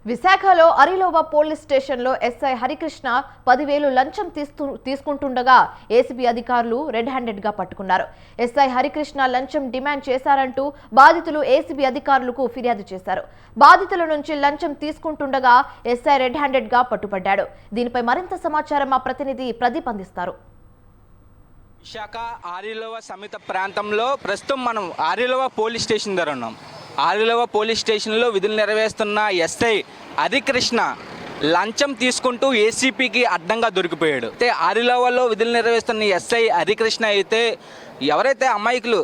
విశాఖలో అరిలోవ పోలీస్ స్టేషన్లో ఎస్ఐ హరికృష్ణ 10,000 లంచం తీసుకుంటుండగా ఏసీబీ అధికారులు రెడ్ హ్యాండెడ్గా పట్టుకున్నారు. ఎస్ఐ హరికృష్ణ లంచం డిమాండ్ చేశారంటూ బాధితులు ఏసీబీ అధికారులకు ఫిర్యాదు చేశారు. బాధితుల నుంచి లంచం తీసుకుంటుండగా ఎస్ఐ రెడ్ హ్యాండెడ్గా పట్టుబడ్డాడు. దీనిపై మరింత సమాచారం మా ప్రతినిధి ప్రదీప్ అందిస్తారు. విశాఖ ఆరిలోవ సమిత ప్రాంతంలో ప్రస్తుతం మనం ఆరిలోవ పోలీస్ స్టేషన్ దగ్గర ఉన్నాం. ఆరిలోవ పోలీస్ స్టేషన్లో విధులు నెరవేరుస్తున్న ఎస్ఐ హరికృష్ణ లంచం తీసుకుంటూ ఏసీపీకి అడ్డంగా దొరికిపోయాడు. అయితే ఆరిలోవలో విధులు నెరవేరుస్తున్న ఎస్ఐ హరికృష్ణ అయితే ఎవరైతే అమాయకులు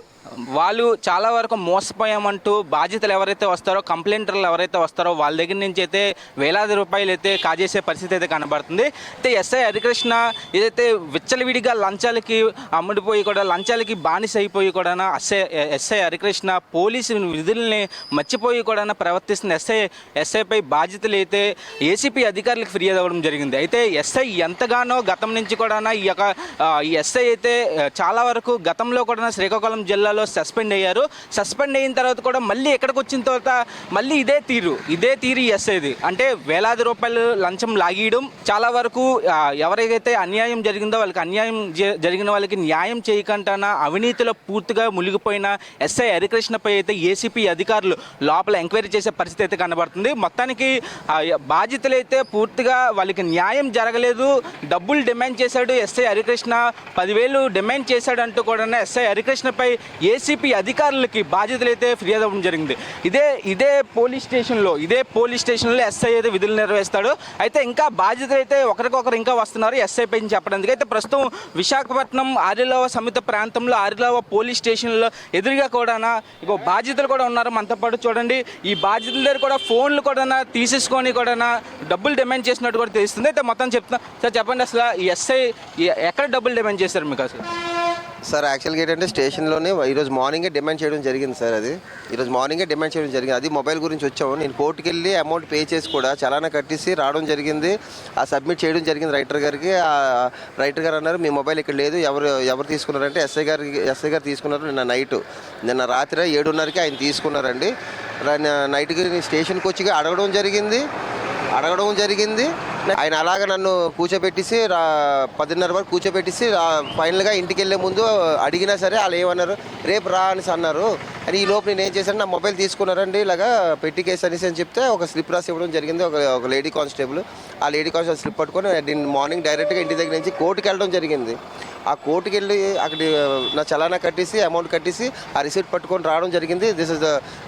వాళ్ళు చాలా వరకు మోసపోయామంటూ బాధ్యతలు ఎవరైతే వస్తారో కంప్లైంటర్లు ఎవరైతే వస్తారో వాళ్ళ దగ్గర నుంచి అయితే వేలాది రూపాయలు అయితే కాజేసే పరిస్థితి అయితే కనబడుతుంది. అయితే ఎస్ఐ హరికృష్ణ ఏదైతే విచ్చలవిడిగా లంచాలకి అమ్ముడిపోయి కూడా లంచాలకి బానిస అయిపోయి కూడా ఎస్ఐ హరికృష్ణ పోలీసు విధుల్ని మర్చిపోయి కూడా ప్రవర్తిస్తున్న ఎస్ఐపై బాధ్యతలు అయితే ఏసీపీ అధికారులకు ఫిర్యాదు అవ్వడం జరిగింది. అయితే ఎస్ఐ ఎంతగానో గతం నుంచి కూడా ఈ ఎస్ఐ అయితే చాలా వరకు గతంలో కూడా శ్రీకాకుళం జిల్లాలో సస్పెండ్ అయ్యారు. సస్పెండ్ అయిన తర్వాత కూడా మళ్ళీ ఎక్కడికి వచ్చిన తర్వాత మళ్ళీ ఇదే తీరు ఎస్ఐది అంటే వేలాది రూపాయలు లంచం లాగీయడం, చాలా వరకు ఎవరికైతే అన్యాయం జరిగిందో వాళ్ళకి అన్యాయం జరిగిన వాళ్ళకి న్యాయం చేయకుండా అవినీతిలో పూర్తిగా మునిగిపోయిన ఎస్ఐ హరికృష్ణపై అయితే ఏసీపీ అధికారులు లోపల ఎంక్వైరీ చేసే పరిస్థితి అయితే కనబడుతుంది. మొత్తానికి బాధ్యతలు అయితే పూర్తిగా వాళ్ళకి న్యాయం జరగలేదు, డబ్బులు డిమాండ్ చేశాడు ఎస్ఐ హరికృష్ణ, 10,000 డిమాండ్ చేశాడు అంటూ కూడా ఎస్ఐ హరికృష్ణపై ఏసీపీ అధికారులకి బాధ్యతలు అయితే ఫిర్యాదు అవ్వడం జరిగింది. ఇదే పోలీస్ స్టేషన్లో ఎస్ఐ అయితే విధులు నిర్వహిస్తాడు. అయితే ఇంకా బాధ్యతలు అయితే ఒకరికొకరు ఇంకా వస్తున్నారు ఎస్ఐ పై చెప్పడానికి. అయితే ప్రస్తుతం విశాఖపట్నం ఆరిలోవ సమిత ప్రాంతంలో ఆరిలోవ పోలీస్ స్టేషన్లో ఎదురుగా కూడా ఇగో బాధ్యతలు కూడా ఉన్నారు మనతో పాటు. చూడండి, ఈ బాధ్యతల దగ్గర కూడా ఫోన్లు కూడా తీసేసుకొని కూడా డబ్బులు డిమాండ్ చేసినట్టు కూడా తెలుస్తుంది. అయితే మొత్తం చెప్తున్నా సార్, చెప్పండి అసలు ఈ ఎస్ఐ ఎక్కడ డబ్బులు డిమాండ్ చేశారు మీకు అసలు? సార్ యాక్చువల్గా ఏంటంటే స్టేషన్లోనే ఈరోజు మార్నింగే డిమాండ్ చేయడం జరిగింది సార్. అది మొబైల్ గురించి వచ్చాము. నేను కోర్టుకి వెళ్ళి అమౌంట్ పే చేసి కూడా చలానా కట్టేసి రావడం జరిగింది. ఆ సబ్మిట్ చేయడం జరిగింది రైటర్ గారికి. రైటర్ గారు అన్నారు మీ మొబైల్ ఇక్కడ లేదు, ఎవరు తీసుకున్నారంటే ఎస్ఐ గారు తీసుకున్నారు. నిన్న రాత్రి 7:30కి ఆయన తీసుకున్నారండి. నైట్కి స్టేషన్కి వచ్చి అడగడం జరిగింది. ఆయన అలాగ నన్ను కూర్చోబెట్టేసి 10:30 వరకు కూర్చోబెట్టేసి ఫైనల్గా ఇంటికి వెళ్ళే ముందు అడిగినా సరే వాళ్ళు ఏమన్నారు, రేపు రా అనేసి అన్నారు. అని ఈ లోపు నేను ఏం చేశాను, నా మొబైల్ తీసుకున్నారండి ఇలాగా పెట్టి కేసు అని చెప్తే ఒక స్లిప్ రాసి ఇవ్వడం జరిగింది ఒక లేడీ కానిస్టేబుల్. ఆ లేడీ కానిస్టేబుల్ స్లిప్ పట్టుకొని నేను మార్నింగ్ డైరెక్ట్గా ఇంటి దగ్గర నుంచి కోర్టుకి వెళ్ళడం జరిగింది. ఆ కోర్టుకి వెళ్ళి అక్కడ నా చలానా కట్టేసి అమౌంట్ కట్టేసి ఆ రిసీట్ పట్టుకొని రావడం జరిగింది. This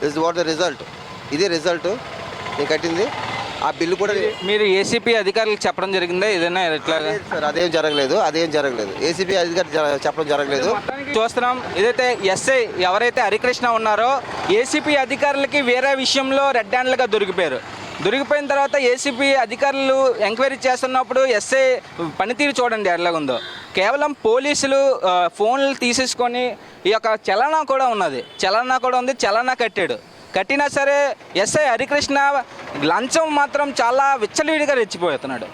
is what the result. ఇదే రిజల్ట్ నేను కట్టింది. ఆ బిల్లు కూడా మీరు ఏసీపీ అధికారులకు చెప్పడం జరిగిందా ఏదైనా? ఎట్లా సార్ అదేం జరగలేదు. ఏసీపీ అధికారి చెప్పడం జరగలేదు. చూస్తున్నాం, ఏదైతే ఎస్ఐ ఎవరైతే హరికృష్ణ ఉన్నారో ఏసీపీ అధికారులకి వేరే విషయంలో రెడ్ హ్యాండ్లుగా దొరికిపోయిన తర్వాత ఏసీపీ అధికారులు ఎంక్వైరీ చేస్తున్నప్పుడు ఎస్ఐ పనితీరు చూడండి ఎలాగుందో. కేవలం పోలీసులు ఫోన్లు తీసేసుకొని ఈ యొక్క చలానా కూడా ఉంది, చలానా కట్టినా సరే ఎస్ఐ హరికృష్ణ లంచం మాత్రం చాలా విచ్చలవిడిగా రెచ్చిపోతున్నాడు.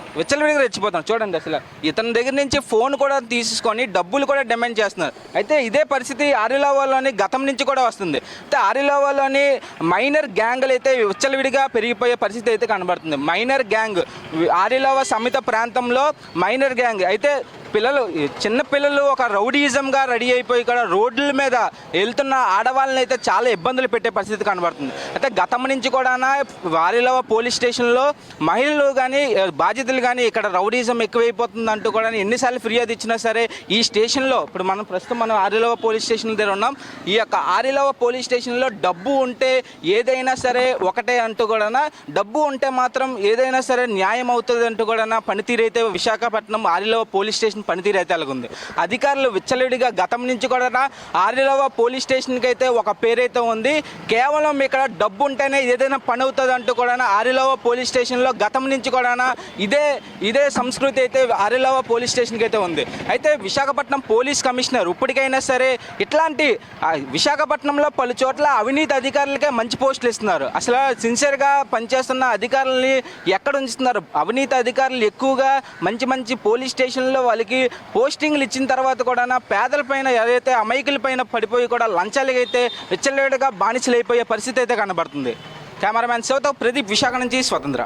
చూడండి, అసలు ఇతని దగ్గర నుంచి ఫోన్ కూడా తీసుకొని డబ్బులు కూడా డిమాండ్ చేస్తున్నారు. అయితే ఇదే పరిస్థితి ఆరిలోవలోని గతం నుంచి కూడా వస్తుంది. అయితే ఆరిలోవలోని మైనర్ గ్యాంగ్లు అయితే విచ్చలవిడిగా పెరిగిపోయే పరిస్థితి అయితే కనబడుతుంది. మైనర్ గ్యాంగ్ ఆరిలోవ సమిత ప్రాంతంలో మైనర్ గ్యాంగ్ అయితే చిన్న పిల్లలు ఒక రౌడీజంగా రెడీ అయిపోయి కూడా రోడ్ల మీద వెళ్తున్న ఆడవాళ్ళని అయితే చాలా ఇబ్బందులు పెట్టే పరిస్థితి కనబడుతుంది. అయితే గతం నుంచి కూడా ఆరిలోవ పోలీస్ స్టేషన్లో మహిళలు కానీ బాధితులు కానీ ఇక్కడ రౌడీజం ఎక్కువైపోతుంది అంటూ కూడా ఎన్నిసార్లు ఫిర్యాదు ఇచ్చినా సరే ఈ స్టేషన్లో ఇప్పుడు మనం ఆరిలోవ పోలీస్ స్టేషన్ దగ్గర ఉన్నాం. ఈ యొక్క ఆరిలోవ పోలీస్ స్టేషన్లో డబ్బు ఉంటే ఏదైనా సరే ఒకటే అంటూ కూడా డబ్బు ఉంటే మాత్రం ఏదైనా సరే న్యాయం అవుతుంది అంటూ కూడా పనితీరు అయితే విశాఖపట్నం ఆరిలోవ పోలీస్ స్టేషన్ పనితీరు అయితే అలాగుంది. అధికారులు విచ్చలవిడిగా గతం నుంచి కూడా ఆరిలోవ పోలీస్ స్టేషన్కి అయితే ఒక పేరైతే ఉంది. కేవలం ఇక్కడ డబ్బు ఉంటేనే ఏదైనా పని అవుతుంది అంటూ కూడా ఆరిలోవ పోలీస్ స్టేషన్లో గతం నుంచి కూడా ఇదే సంస్కృతి అయితే ఆరిలోవ పోలీస్ స్టేషన్కి అయితే ఉంది. అయితే విశాఖపట్నం పోలీస్ కమిషనర్ ఇప్పటికైనా సరే ఇట్లాంటి విశాఖపట్నంలో పలు చోట్ల అవినీతి అధికారులకే మంచి పోస్టులు ఇస్తున్నారు. అసలు సిన్సియర్గా పనిచేస్తున్న అధికారులని ఎక్కడ ఉంచుతున్నారు? అవినీతి అధికారులు ఎక్కువగా మంచి పోలీస్ స్టేషన్లో వాళ్ళకి పోస్టింగ్లు ఇచ్చిన తర్వాత కూడా పేదల పైన ఏదైతే అమాయకుల పైన పడిపోయి కూడా లంచాలకైతే విచ్చలవిడిగా బానిసలైపోయే పరిస్థితి అయితే కనబడుతుంది. కెమెరామ్యాన్ శివతో ప్రదీప్, విశాఖ నుంచి స్వతంత్ర.